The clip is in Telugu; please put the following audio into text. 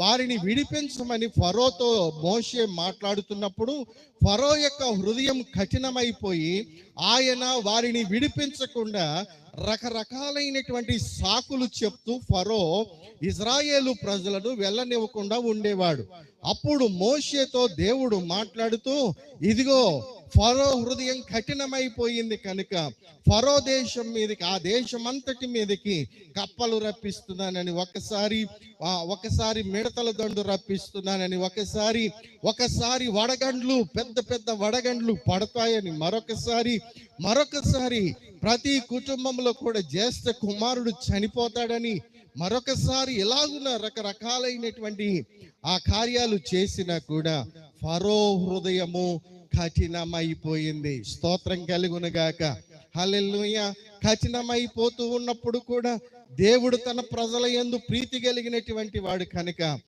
వారిని విడిపించమని ఫరోతో మోషే మాట్లాడుతున్నప్పుడు ఫరో యొక్క హృదయం కఠినమైపోయి ఆయన వారిని విడిపించకుండా రకరకాలైనటువంటి సాకులు చెప్తూ ఫరో ఇజ్రాయేలు ప్రజలను వెళ్ళనివ్వకుండా ఉండేవాడు. అప్పుడు మోషేతో దేవుడు మాట్లాడుతూ, ఇదిగో ఫరో హృదయం కఠినమైపోయింది కనుక ఫరో దేశం మీదకి, ఆ దేశం అంతటి మీదకి కప్పలు రప్పిస్తున్నానని ఒకసారి మిడతల దండు రప్పిస్తున్నానని, ఒకసారి వడగండ్లు, పెద్ద పెద్ద వడగండ్లు పడతాయని, మరొకసారి ప్రతి కుటుంబంలో కూడా జ్యేష్ఠ కుమారుడు చనిపోతాడని, మరొకసారి ఇలాగున రకరకాలైనటువంటి ఆ కార్యాలు చేసినా కూడా ఫరో హృదయము కఠినమైపోయింది. స్తోత్రం కలుగునుగాక. హల్లెలూయా. కఠినమైపోతూ ఉన్నప్పుడు కూడా దేవుడు తన ప్రజల యందు ప్రీతి కలిగినటువంటి వాడు కనుక